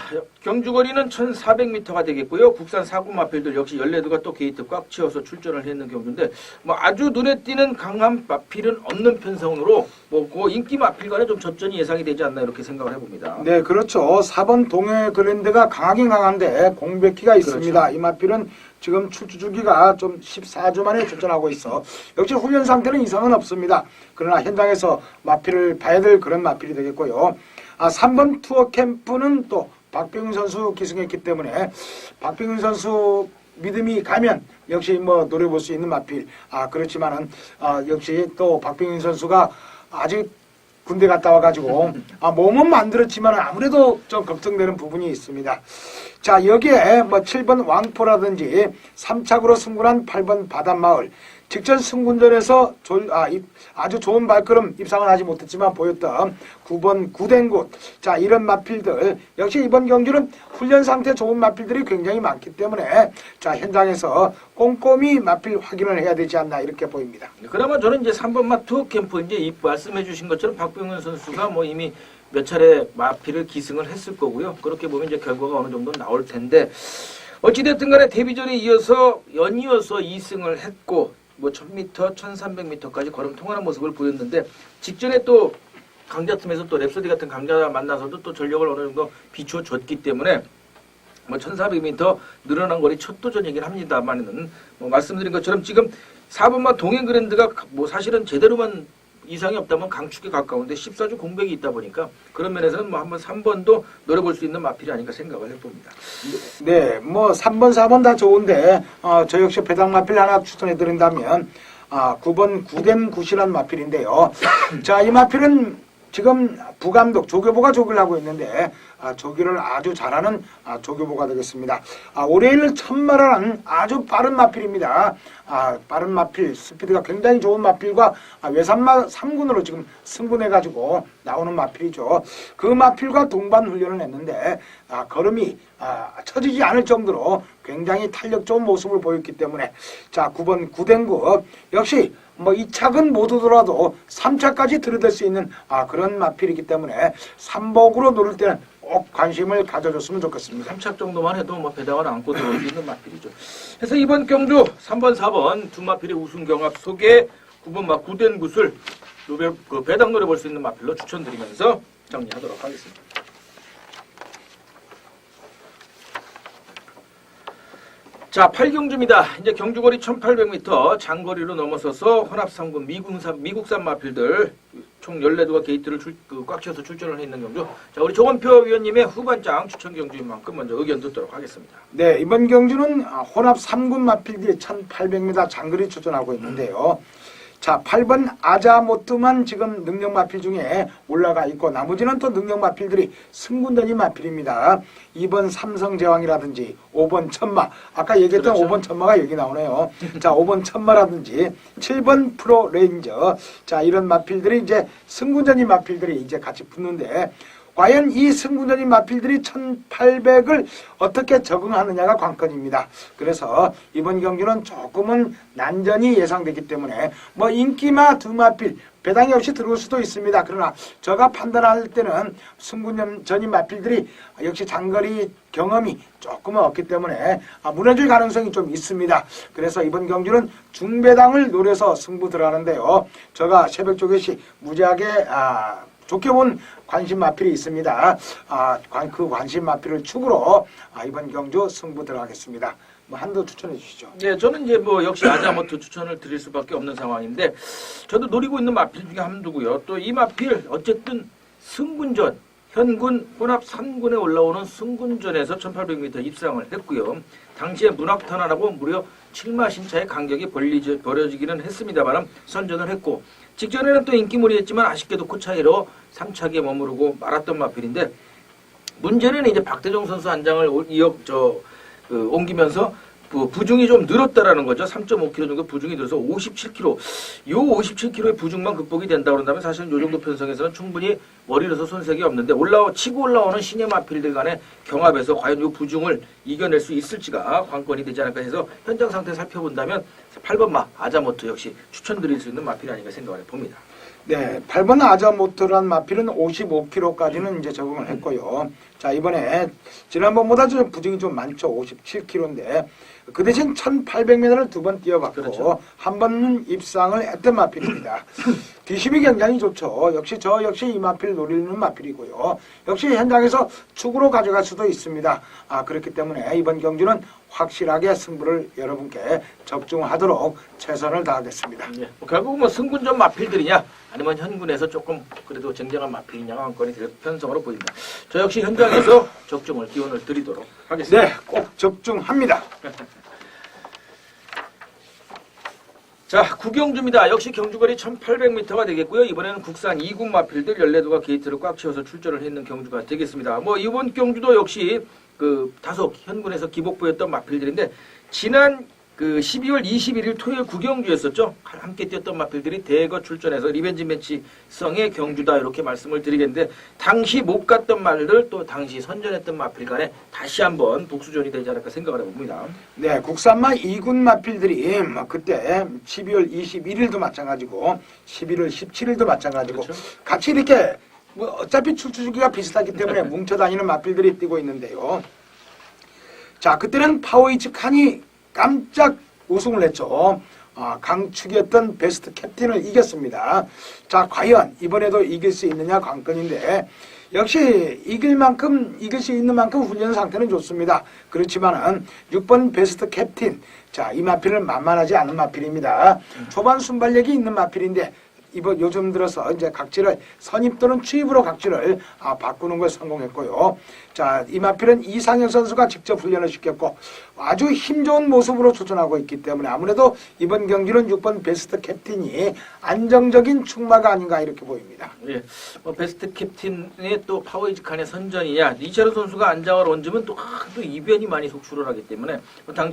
경주거리는 1400m가 되겠고요. 국산 4구 마필들 역시 14두가 또 게이트 꽉 채워서 출전을 했는 경주인데 뭐 아주 눈에 띄는 강한 마필은 없는 편성으로 그 인기 마필과는 좀 접전이 예상이 되지 않나 이렇게 생각을 해봅니다. 네, 그렇죠. 4번 동해 그랜드가 강하긴 강한데 공백기가 있습니다. 그렇죠. 이 마필은 지금 출주 주기가 좀 14주 만에 출전하고 있어. 역시 훈련 상태는 이상은 없습니다. 그러나 현장에서 마필을 봐야 될 그런 마필이 되겠고요. 3번 투어 캠프는 또 박병윤 선수 기승했기 때문에 박병윤 선수 믿음이 가면 역시 뭐 노려볼 수 있는 마필. 그렇지만은 역시 또 박병윤 선수가 아직 군대 갔다 와가지고 몸은 만들었지만 아무래도 좀 걱정되는 부분이 있습니다. 자, 여기에 뭐 7번 왕포라든지 3착으로 승군한 8번 바닷마을 직전 승군전에서 아주 좋은 발걸음 입상은 하지 못했지만 보였던 9번 구댕굿. 자, 이런 마필들 역시 이번 경주는 훈련 상태 좋은 마필들이 굉장히 많기 때문에 자, 현장에서 꼼꼼히 마필 확인을 해야 되지 않나 이렇게 보입니다. 그나마 저는 이제 3번마 투어 캠프 이제 말씀해 주신 것처럼 박병현 선수가 뭐 이미 몇 차례 마필을 기승을 했을 거고요. 그렇게 보면 이제 결과가 어느 정도 나올 텐데 어찌됐든 간에 데뷔전에 이어서 연이어서 2승을 했고 뭐 1000m, 1300m까지 걸음 통하는 모습을 보였는데 직전에 또 강자 틈에서 또 랩소디 같은 강자 만나서도 또 전력을 어느 정도 비춰줬기 때문에 뭐 1400m 늘어난 거리 첫 도전이긴 합니다만은 뭐 말씀드린 것처럼 지금 4번마 동행 그랜드가 뭐 사실은 제대로만 이상이 없다면 강축에 가까운데 14주 공백이 있다 보니까 그런 면에서는 뭐 한번 3번도 노려볼 수 있는 마필이 아닌가 생각을 해봅니다. 네, 뭐 3번, 4번 다 좋은데 저 역시 배당 마필 하나 추천해드린다면 9번 구덴굿이라는 마필인데요. 자, 이 마필은 지금 부감독 조교보가 조교를 하고 있는데 조교를 아주 잘하는 조교보가 되겠습니다. 올해일 천마라는 아주 빠른 마필입니다. 빠른 마필, 스피드가 굉장히 좋은 마필과 외산마 3군으로 지금 승군해가지고 나오는 마필이죠. 그 마필과 동반 훈련을 했는데 걸음이 처지지 않을 정도로 굉장히 탄력 좋은 모습을 보였기 때문에 자 9번 구댕구 역시 뭐 2착은 못 오더라도 3착까지 들이댈 수 있는 그런 마필이기 때문에 삼복으로 노릴 때는 꼭 관심을 가져줬으면 좋겠습니다. 3착 정도만 해도 뭐 배당을 안고 들어올 수 있는 마필이죠. 그래서 이번 경주 3번, 4번 두 마필의 우승 경합 속에 9번 구된 굿을 그 배당 노려볼 수 있는 마필로 추천드리면서 정리하도록 하겠습니다. 자, 8경주입니다. 이제 경주거리 1800m 장거리로 넘어서서 혼합 3군 미국산 마필들 총 14두가 게이트를 꽉 채워서 출전을 했는 경주. 자, 우리 조건표 위원님의 후반장 추천 경주인 만큼 먼저 의견 듣도록 하겠습니다. 네, 이번 경주는 혼합 3군 마필들이 1800m 장거리 출전하고 있는데요. 자, 8번 아자모트만 지금 능력 마필 중에 올라가 있고 나머지는 또 능력 마필들이 승군단위 마필입니다. 2번 삼성제왕이라든지 5번 천마, 아까 얘기했던 그렇죠. 5번 천마가 여기 나오네요. 자, 5번 천마라든지 7번 프로레인저, 자 이런 마필들이 이제 승군단위 마필들이 이제 같이 붙는데 과연 이 승군전인 마필들이 1800을 어떻게 적응하느냐가 관건입니다. 그래서 이번 경기는 조금은 난전이 예상되기 때문에 뭐 인기마 두 마필 배당이 없이 들어올 수도 있습니다. 그러나 제가 판단할 때는 승군전인 마필들이 역시 장거리 경험이 조금은 없기 때문에 무너질 가능성이 좀 있습니다. 그래서 이번 경주는 중배당을 노려서 승부 들어가는데요. 제가 새벽 조개시 무지하게 좋게 본 관심 마필이 있습니다. 그 관심 마필을 축으로 이번 경주 승부 들어가겠습니다. 뭐 한도 추천해 주시죠. 네, 저는 이제 뭐 역시 아자모트 추천을 드릴 수밖에 없는 상황인데 저도 노리고 있는 마필 중에 한두고요. 또 이 마필 어쨌든 승군전 현군 혼합 3군에 올라오는 승군전에서 1800m 입상을 했고요. 당시에 문학탄환하고 무려 7마 신차의 간격이 벌어지기는 했습니다만 선전을 했고 직전에는 또 인기몰이했지만 아쉽게도 그 차이로 3착에 머무르고 말았던 마필인데 문제는 이제 박대종 선수 한 장을 옮기면서 부중이 좀 늘었다라는 거죠. 3.5kg 정도 부중이 늘어서 57kg. 요 57kg의 부중만 극복이 된다 그런다면 사실은 요 정도 편성에서는 충분히 머리로서 손색이 없는데 치고 올라오는 신예 마필들 간의 경합에서 과연 요 부중을 이겨낼 수 있을지가 관건이 되지 않을까 해서 현장 상태 살펴본다면 8번 마 아자모트 역시 추천드릴 수 있는 마필이 아닌가 생각을 해봅니다. 네, 8번 아자모트란 마필은 55kg까지는 이제 적응을 했고요. 자, 이번에 지난번보다 좀 부중이 좀 많죠. 57kg인데 그 대신 1800m를 두 번 뛰어봤고 그렇죠. 한 번은 입상을 했던 마필입니다. 뒷심이 굉장히 좋죠. 역시 이 마필 노리는 마필이고요. 역시 현장에서 축으로 가져갈 수도 있습니다. 그렇기 때문에 이번 경주는 확실하게 승부를 여러분께 적중하도록 최선을 다하겠습니다. 네, 결국은 뭐 승군전 마필들이냐 아니면 현군에서 조금 그래도 쟁쟁한 마필이냐가 관건이 될 편성으로 보입니다. 저 역시 현장에서 적중을 기원을 드리도록 하겠습니다. 네, 꼭 적중합니다. 자, 구경주입니다. 역시 경주거리 1800m가 되겠고요. 이번에는 국산 2군 마필들 14두가 게이트를 꽉 채워서 출전을 했는 경주가 되겠습니다. 뭐 이번 경주도 역시 다소 현군에서 기복부였던 마필들인데 지난 12월 21일 토요일 구경주였었죠. 함께 뛰었던 마필들이 대거 출전해서 리벤지 매치성의 경주다 이렇게 말씀을 드리겠는데 당시 못 갔던 말들 또 당시 선전했던 마필 간에 다시 한번 복수전이 되지 않을까 생각을 해봅니다. 네, 국산마 2군 마필들이 그때 12월 21일도 마찬가지고 11월 17일도 마찬가지고 그렇죠. 같이 이렇게 뭐 어차피 출주 주기가 비슷하기 때문에 뭉쳐다니는 마필들이 뛰고 있는데요. 자, 그때는 파워이츠 칸이 깜짝 우승을 했죠. 강축이었던 베스트 캡틴을 이겼습니다. 자, 과연 이번에도 이길 수 있느냐 관건인데 역시 이길 수 있는 만큼 훈련 상태는 좋습니다. 그렇지만은 6번 베스트 캡틴, 자, 이 마필은 만만하지 않은 마필입니다. 초반 순발력이 있는 마필인데 이번 요즘 들어서 이제 각지를 선입 또는 취입으로 각지를 바꾸는 걸 성공했고요. 자, 이마필은 이상현 선수가 직접 훈련을 시켰고 아주 힘 좋은 모습으로 출전하고 있기 때문에 아무래도 이번 경기는 6번 베스트 캡틴이 안정적인 출마가 아닌가 이렇게 보입니다. 예, 베스트 캡틴의 또 파워이즈칸의 선전이냐, 이철호 선수가 안장을 얹으면 또 이변이 많이 속출을 하기 때문에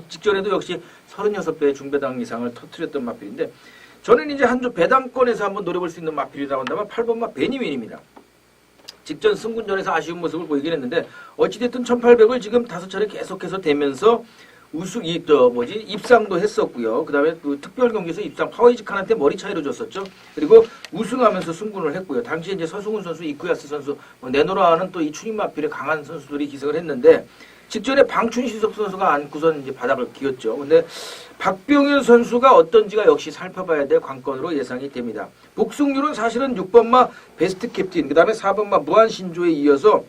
직전에도 역시 36배의 중배당 이상을 터뜨렸던 마필인데, 저는 이제 한주 배당권에서 한번 노려볼 수 있는 마필이라고 한다면 8번마 베니윈입니다. 직전 승군전에서 아쉬운 모습을 보이긴 했는데 어찌됐든 1800을 지금 5차례 계속해서 되면서 입상도 했었고요. 그 다음에 그 특별 경기에서 입상 파워이즈칸한테 머리 차이로 줬었죠. 그리고 우승하면서 승군을 했고요. 당시에 이제 서승훈 선수, 이쿠야스 선수, 네노라는 또 이 추림 마필에 강한 선수들이 기승을 했는데, 직전에 방춘시석 선수가 안고선 이제 바닥을 기었죠. 근데 박병윤 선수가 어떤지가 역시 살펴봐야 될 관건으로 예상이 됩니다. 복승률은 사실은 6번마 베스트 캡틴, 그 다음에 4번마 무한신조에 이어서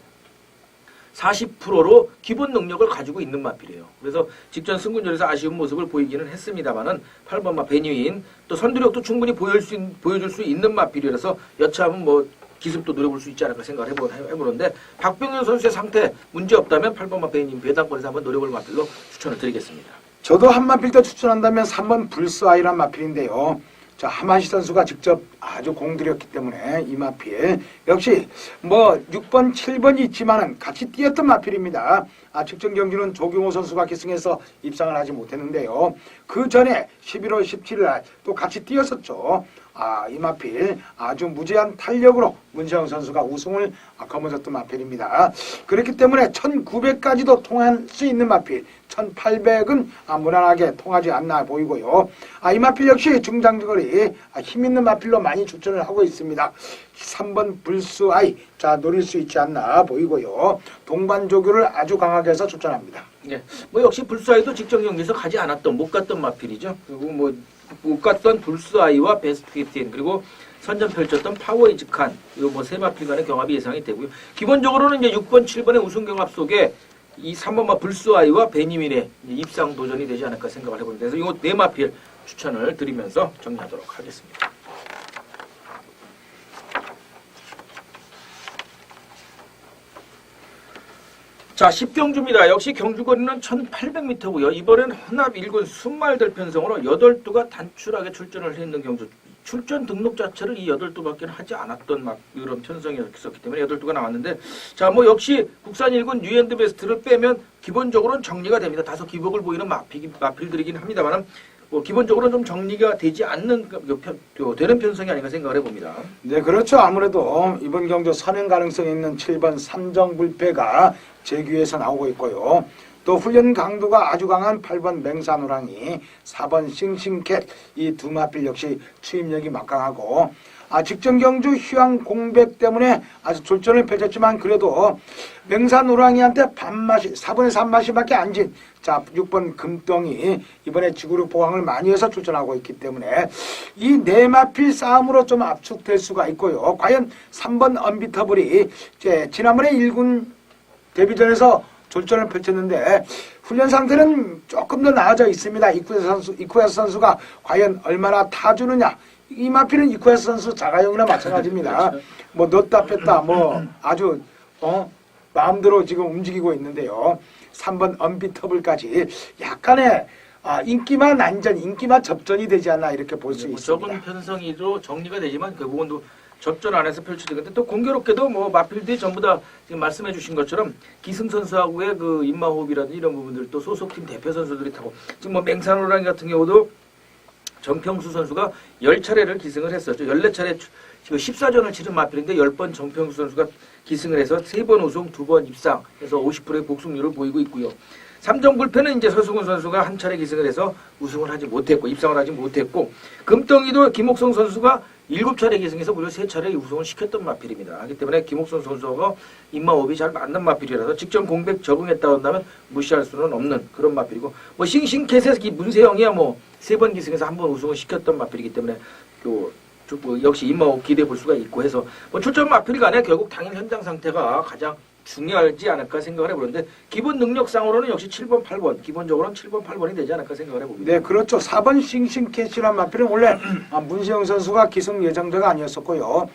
40%로 기본 능력을 가지고 있는 마필이에요. 그래서 직전 승군전에서 아쉬운 모습을 보이기는 했습니다만은 8번마 베니윈, 또 선두력도 충분히 보여줄 수 있는 마필이라서 여차하면 뭐 기습도 노려볼 수 있지 않을까 생각을 해보는데, 박병현 선수의 상태 문제없다면 8번마 베니윈 배당권에서 한번 노려볼 마필로 추천을 드리겠습니다. 저도 한 마필 더 추천한다면 3번 불스아이란 마필인데요. 자, 하마시 선수가 직접 아주 공들였기 때문에 이 마필 역시 뭐 6번, 7번이 있지만은 같이 뛰었던 마필입니다. 직전 경기는 조경호 선수가 기승해서 입상을 하지 못했는데요. 그 전에 11월 17일 날 또 같이 뛰었었죠. 이 마필 아주 무제한 탄력으로 문세영 선수가 우승을 거머쥐었던 마필입니다. 그렇기 때문에 1900까지도 통할 수 있는 마필, 1800은 무난하게 통하지 않나 보이고요. 이 마필 역시 중장거리 힘있는 마필로 많이 추천을 하고 있습니다. 3번 불스아이, 자, 노릴 수 있지 않나 보이고요. 동반조교를 아주 강하게 해서 추천합니다. 네, 뭐 역시 불스아이도 직전 경기에서 못 갔던 마필이죠. 그리고 못 갔던 불스아이와 베스트 캡틴, 그리고 선전 펼쳤던 파워이즈칸, 이거 세 마필 간의 경합이 예상이 되고요. 기본적으로는 이제 6번, 7번의 우승 경합 속에 이 3번마 불스아이와 베니민의 입상 도전이 되지 않을까 생각을 해봅니다. 그래서 이거 네 마필 추천을 드리면서 정리하도록 하겠습니다. 자, 10경주입니다. 역시 경주거리는 1800m고요. 이번엔 혼합 1군 순말들 편성으로 8두가 단출하게 출전을 했는 경주. 출전 등록 자체를 이 8두밖에 하지 않았던 이런 편성이었기 때문에 8두가 나왔는데, 자, 뭐 역시 국산 1군 뉴엔드 베스트를 빼면 기본적으로는 정리가 됩니다. 다소 기복을 보이는 마필들이긴 합니다만 뭐 기본적으로는 좀 정리가 되지 않는 되는 편성이 아닌가 생각을 해봅니다. 네, 그렇죠. 아무래도 이번 경주 선행 가능성이 있는 7번 삼정불패가 제규에서 나오고 있고요. 또 훈련 강도가 아주 강한 8번 맹산호랑이, 4번 싱싱캣, 이 두 마필 역시 추임력이 막강하고, 직전 경주 휴양 공백 때문에 아주 졸전을 펼쳤지만 그래도 맹산호랑이한테 반마시, 4번에 3마시밖에 안 진, 자, 6번 금덩이 이번에 지구력 보강을 많이 해서 출전하고 있기 때문에 이 네 마필 싸움으로 좀 압축될 수가 있고요. 과연 3번 언비터블이 지난번에 1군 데뷔전에서 졸전을 펼쳤는데 훈련 상태는 조금 더 나아져 있습니다. 이쿠야스 선수가 과연 얼마나 타주느냐. 이 마필은 이쿠야스 선수 자가용이나 마찬가지입니다. 뭐 넣었다 뺐다 뭐 아주 마음대로 지금 움직이고 있는데요. 3번 언비터블까지 약간의 인기만 안전, 인기만 접전이 되지 않나 이렇게 볼 수 있습니다. 적은 편성이로 정리가 되지만 결국은 또 접전 안에서 펼쳐지는데, 또 공교롭게도 뭐 마필들이 전부 다 지금 말씀해 주신 것처럼 기승 선수하고의 그 입마호흡이라든지 이런 부분들, 또 소속팀 대표 선수들이 타고, 지금 뭐 맹산호랑이 같은 경우도 정평수 선수가 10차례를 기승을 했었죠. 14차례 지금 14전을 치른 마필인데 10번 정평수 선수가 기승을 해서 3번 우승, 2번 입상, 해서 50%의 복승률을 보이고 있고요. 삼정불패는 이제 서승훈 선수가 한 차례 기승을 해서 우승을 하지 못했고, 입상을 하지 못했고, 금덩이도 김옥성 선수가 7차례 기승해서 무려 3차례 우승을 시켰던 마필입니다. 하기 때문에 김옥성 선수가 입마호흡이 잘 맞는 마필이라서 직전 공백 적응했다 한다면 무시할 수는 없는 그런 마필이고, 뭐 싱싱캣에서 문세영이야 뭐 3번 기승해서 1번 우승을 시켰던 마필이기 때문에 역시 입마호흡 기대해 볼 수가 있고 해서 뭐 출전 마필이 간에 결국 당일 현장 상태가 가장 중요하지 않을까 생각을 해보는데 기본 능력상으로는 역시 7번, 8번 기본적으로는 7번, 8번이 되지 않을까 생각을 해봅니다. 네, 그렇죠. 4번 싱싱캣이란 마필은 원래 문세영 선수가 기승 예정자가 아니었었고요.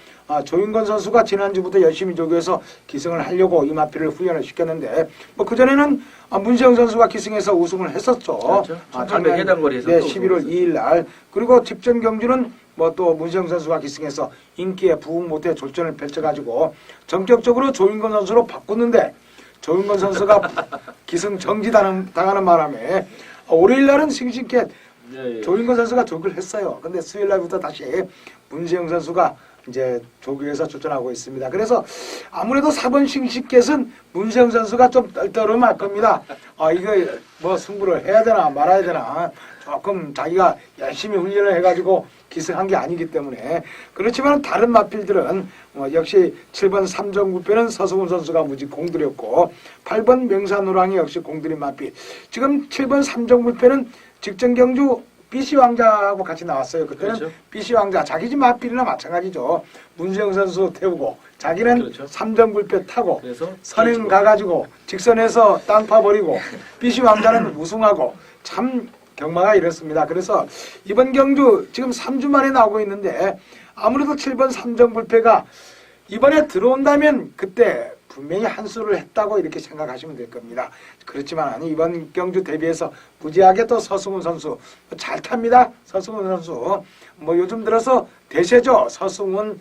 조윤건 선수가 지난주부터 열심히 조교해서 기승을 하려고 이 마필을 후연을 시켰는데 뭐 그전에는 문세영 선수가 기승해서 우승을 했었죠. 그렇죠. 작년 해당거리에서 네, 11월 2일 날. 그리고 직전 경주는 뭐 또 문세영 선수가 기승해서 인기에 부흥 못해 졸전을 펼쳐가지고 전격적으로 조윤건 선수로 바꿨는데 조윤건 선수가 기승 정지당하는 바람에 월요일 날은 싱싱캣 조윤건 선수가 조교를 했어요. 근데 수요일 날부터 다시 문세영 선수가 이제 조교에서 출전하고 있습니다. 그래서 아무래도 4번 싱싱캣은 문세영 선수가 좀 떨떠름할 겁니다. 이거 뭐 승부를 해야 되나 말아야 되나 조금 자기가 열심히 훈련을 해가지고 기승한 게 아니기 때문에 그렇지만 다른 마필들은 역시 7번 삼정구패는 서승훈 선수가 무지 공들였고 8번 명산호랑이 역시 공들인 마필. 지금 7번 삼정구패는 직전 경주 BC 왕자하고 같이 나왔어요. 그때는 그렇죠. BC 왕자 자기 집 마필이나 마찬가지죠. 문세영 선수 태우고 자기는 그렇죠. 삼정불패 타고 그래서 선행 가가지고 직선에서 땅 파버리고 BC 왕자는 우승하고 참 경마가 이렇습니다. 그래서 이번 경주 지금 3주 만에 나오고 있는데 아무래도 7번 삼정불패가 이번에 들어온다면 그때 분명히 한 수를 했다고 이렇게 생각하시면 될 겁니다. 그렇지만 이번 경주 대비해서 무지하게 또 서승훈 선수 잘 탑니다. 서승훈 선수 뭐 요즘 들어서 대세죠. 서승훈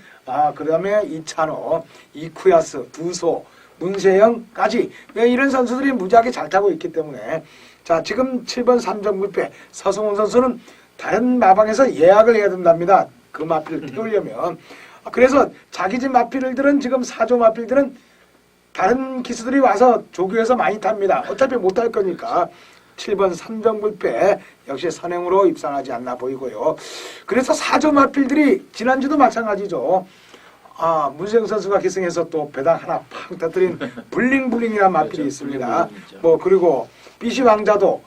그다음에 이찬호, 이쿠야스, 두소, 문세영까지 이런 선수들이 무지하게 잘 타고 있기 때문에 자 지금 7번 삼정불패 서승훈 선수는 다른 마방에서 예약을 해야 된답니다. 그 마필을 태우려면. 그래서 자기 집 마필들은 지금 4조 마필들은 다른 기수들이 와서 조교해서 많이 탑니다. 어차피 못할 거니까 7번 삼정불패 역시 선행으로 입상하지 않나 보이고요. 그래서 4조 마필들이 지난주도 마찬가지죠. 문세영 선수가 기승해서 또 배당 하나 팍 터뜨린 블링블링이라는 마필이 그렇죠. 있습니다. 블링블링 뭐 그리고 BC 왕자도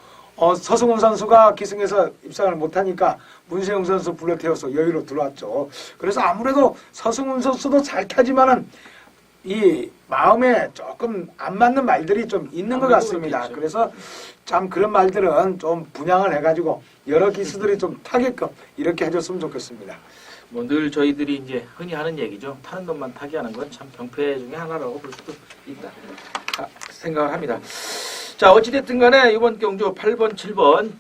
서승훈 선수가 기승해서 입상을 못하니까 문세영 선수 불러태워서 여유로 들어왔죠. 그래서 아무래도 서승훈 선수도 잘 타지만은 이 마음에 조금 안 맞는 말들이 좀 있는 것 같습니다. 그렇겠죠. 그래서 참 그런 말들은 좀 분양을 해가지고 여러 기수들이 좀 타게끔 이렇게 해줬으면 좋겠습니다. 뭐 늘 저희들이 이제 흔히 하는 얘기죠. 타는 놈만 타게 하는 건 참 병폐 중에 하나라고 볼 수도 있다 생각을 합니다. 자 어찌됐든 간에 이번 경주 8번, 7번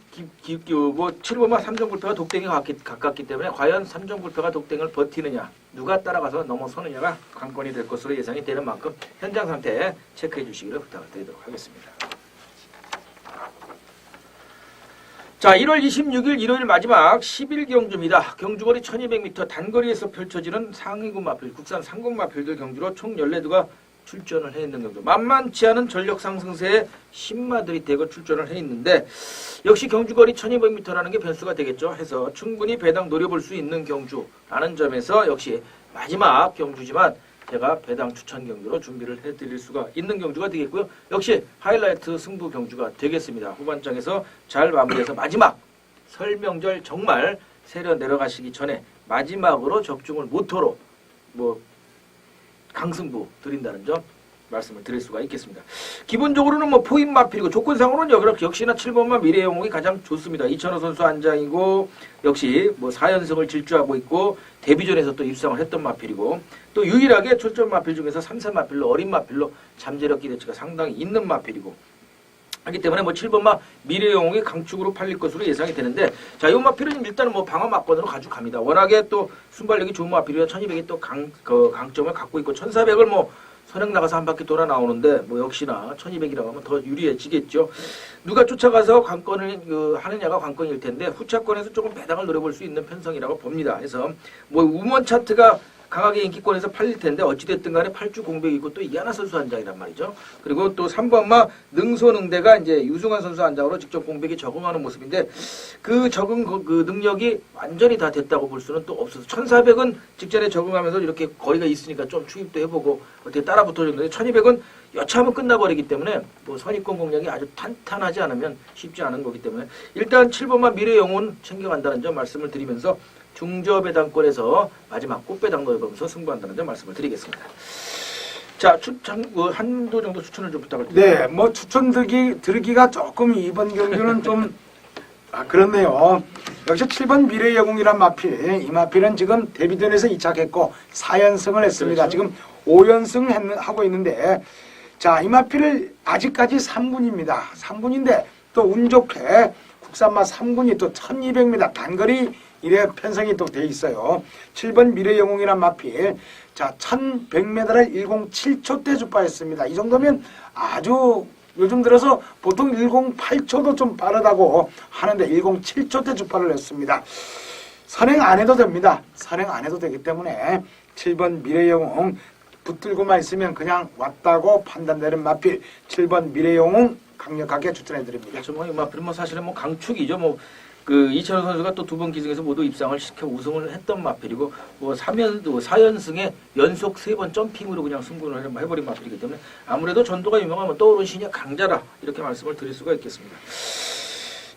뭐 7번만 삼정불패가 독땡이 가깝기 때문에 과연 삼정불패가 독땡을 버티느냐 누가 따라가서 넘어서느냐가 관건이 될 것으로 예상이 되는 만큼 현장 상태 체크해 주시기를 부탁을 드리도록 하겠습니다. 자 1월 26일 일요일 마지막 10일 경주입니다. 경주거리 1200m 단거리에서 펼쳐지는 상위군 마필, 국산 상군 마필들 경주로 총 14두가 출전을 해 있는 경주. 만만치 않은 전력 상승세에 신마들이 대거 출전을 해 있는데 역시 경주거리 1200m라는 게 변수가 되겠죠. 해서 충분히 배당 노려볼 수 있는 경주라는 점에서 역시 마지막 경주지만 제가 배당 추천 경주로 준비를 해드릴 수가 있는 경주가 되겠고요. 역시 하이라이트 승부 경주가 되겠습니다. 후반장에서 잘 마무리해서 마지막 설 명절 정말 세려 내려가시기 전에 마지막으로 적중을 모토로 뭐 강승부 드린다는 점 말씀을 드릴 수가 있겠습니다. 기본적으로는 뭐 포인 마필이고 조건상으로는 역시나 7번만 미래영웅이 가장 좋습니다. 이천호 선수 안장이고 역시 뭐 4연승을 질주하고 있고 데뷔전에서 또 입상을 했던 마필이고 또 유일하게 출전 마필 중에서 3세 마필로 어린 마필로 잠재력 기대치가 상당히 있는 마필이고 하기 때문에 뭐 7번마 미래영웅이 강축으로 팔릴 것으로 예상이 되는데 자, 이 마필은 일단은 뭐 방어 막건으로 가져갑니다. 워낙에 또 순발력이 좋은 마필이라 1200이 또 강점을 갖고 있고 1400을 뭐 선행 나가서 한 바퀴 돌아 나오는데 뭐 역시나 1200이라고 하면 더 유리해지겠죠. 누가 쫓아가서 관건을 하느냐가 관건일 텐데 후차권에서 조금 배당을 노려볼 수 있는 편성이라고 봅니다. 그래서 뭐 우먼 차트가 강하게 인기권에서 팔릴 텐데 어찌됐든 간에 8주 공백이고 또 이하나 선수 한 장이란 말이죠. 그리고 또 3번마 능소능대가 이제 유승환 선수 한 장으로 직접 공백에 적응하는 모습인데 그 적응 그 능력이 완전히 다 됐다고 볼 수는 또 없어서 1400은 직전에 적응하면서 이렇게 거리가 있으니까 좀 추입도 해보고 어떻게 따라 붙어줬는데 1200은 여차하면 끝나버리기 때문에 뭐 선입권 공략이 아주 탄탄하지 않으면 쉽지 않은 거기 때문에 일단 7번마 미래영웅 챙겨간다는 점 말씀을 드리면서 중저배당권에서 마지막 꽃배당 넣어보면서 승부한다는 점 말씀을 드리겠습니다. 자, 한도 정도 추천을 좀 부탁드립니다. 네, 뭐 드리기가 조금 이번 경주는 좀 그렇네요. 역시 7번 미래의 영웅이란 마필, 이 마필은 지금 데뷔전에서 2착했고 4연승을 했습니다. 그렇죠. 지금 5연승 하고 있는데, 자, 이 마필을 아직까지 3군입니다. 3군인데 또 운 좋게 국산마 3군이 또 1200m 단거리 이래 편성이 또 돼 있어요. 7번 미래의 영웅이란 마필, 자, 1100m를 107초대 주파했습니다. 이 정도면 아주 요즘 들어서 보통 108초도 좀 빠르다고 하는데 107초대 주파를 했습니다. 선행 안 해도 됩니다. 선행 안 해도 되기 때문에 7번 미래의 영웅 붙들고만 있으면 그냥 왔다고 판단되는 마필 7번 미래의 영웅 강력하게 추천해드립니다. 그렇죠. 뭐, 이 마필은 뭐 사실은 뭐 강축이죠. 뭐, 그 이찬호 선수가 또 두 번 기승에서 모두 입상을 시켜 우승을 했던 마필이고, 뭐 4연승에 연속 3번 점핑으로 그냥 승부를 해버린 마필이기 때문에 아무래도 전도가 유명하면 떠오른 신의 강자라 이렇게 말씀을 드릴 수가 있겠습니다.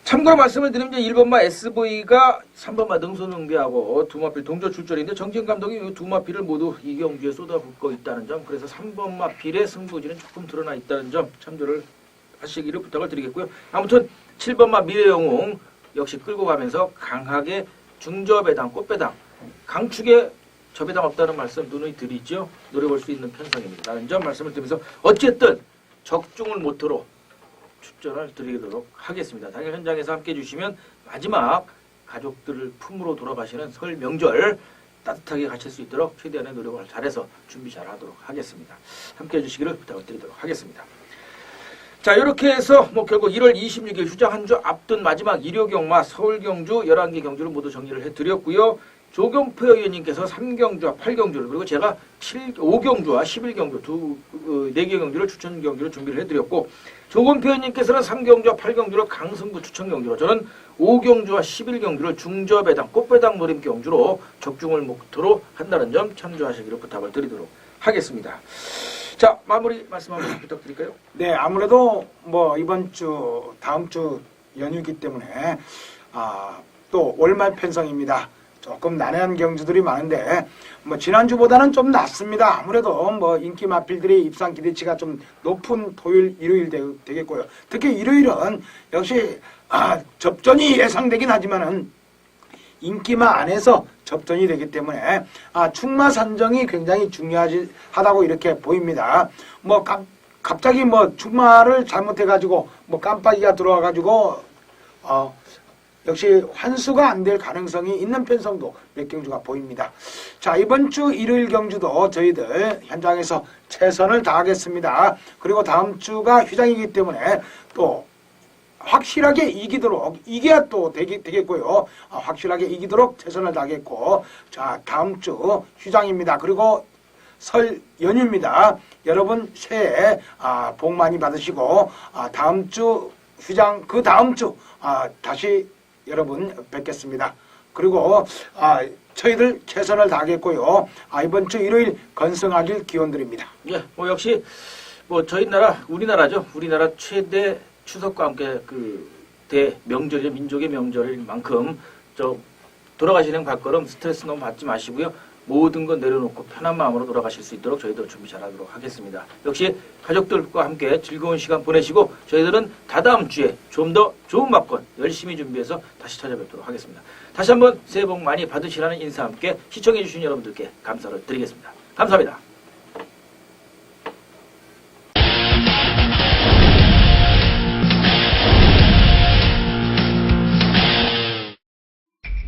참고로 말씀을 드리면 1번마 SV가 3번마 능소능비하고 두 마필 동조 출전인데 정지현 감독이 이 두 마필을 모두 이 경주에 쏟아붓고 있다는 점, 그래서 3번 마필의 승부지는 조금 드러나 있다는 점 참조를 하시기를 부탁을 드리겠고요. 아무튼 7번마 미래영웅 역시 끌고 가면서 강하게 중저배당, 꽃배당, 강축에 저배당 없다는 말씀 누누이 드리죠. 노려볼 수 있는 편성입니다. 라는 점 말씀을 드리면서 어쨌든 적중을 모토로 추천을 드리도록 하겠습니다. 당일 현장에서 함께 해주시면 마지막 가족들을 품으로 돌아가시는 설 명절 따뜻하게 가실 수 있도록 최대한의 노력을 잘해서 준비 잘 하도록 하겠습니다. 함께 해주시기를 부탁을 드리도록 하겠습니다. 자, 이렇게 해서 뭐 결국 1월 26일 휴장 한 주 앞둔 마지막 일요 경마 서울 경주 11개 경주를 모두 정리를 해드렸고요. 조경표 의원님께서 3경주와 8경주를, 그리고 제가 5경주와 11경주 4개 경주를 추천 경주로 준비를 해드렸고, 조경표 의원님께서는 3경주와 8경주를 강승부 추천 경주로, 저는 5경주와 11경주를 중저배당, 꽃배당 노림 경주로 적중을 목표로 한다는 점 참조하시기를 부탁을 드리도록 하겠습니다. 자, 마무리 말씀 한번 부탁드릴까요? 네, 아무래도 뭐 이번 주, 다음 주 연휴이기 때문에 또 월말 편성입니다. 조금 난해한 경주들이 많은데 뭐 지난주보다는 좀 낫습니다. 아무래도 뭐 인기 마필들의 입상 기대치가 좀 높은 토요일, 일요일 되겠고요. 특히 일요일은 역시 접전이 예상되긴 하지만은 인기마 안에서 접전이 되기 때문에 축마 선정이 굉장히 중요하다고 이렇게 보입니다. 뭐 갑자기 뭐 축마를 잘못해가지고 뭐 깜빡이가 들어와가지고 역시 환수가 안 될 가능성이 있는 편성도 몇 경주가 보입니다. 자, 이번 주 일요일 경주도 저희들 현장에서 최선을 다하겠습니다. 그리고 다음 주가 휴장이기 때문에 또 확실하게 이겨야 또 되겠고요. 확실하게 이기도록 최선을 다하겠고, 자, 다음 주 휴장입니다. 그리고 설 연휴입니다. 여러분 새해 복 많이 받으시고 다음 주 휴장, 그 다음 주 다시 여러분 뵙겠습니다. 그리고 저희들 최선을 다하겠고요. 이번 주 일요일 건승하길 기원드립니다. 예, 뭐 역시 뭐 저희 나라, 우리나라죠. 우리나라 최대 추석과 함께 그 대명절이 민족의 명절인 만큼 돌아가시는 발걸음 스트레스 너무 받지 마시고요. 모든 건 내려놓고 편한 마음으로 돌아가실 수 있도록 저희들 준비 잘하도록 하겠습니다. 역시 가족들과 함께 즐거운 시간 보내시고 저희들은 다다음 주에 좀 더 좋은 막건 열심히 준비해서 다시 찾아뵙도록 하겠습니다. 다시 한번 새해 복 많이 받으시라는 인사 함께 시청해 주신 여러분들께 감사를 드리겠습니다. 감사합니다.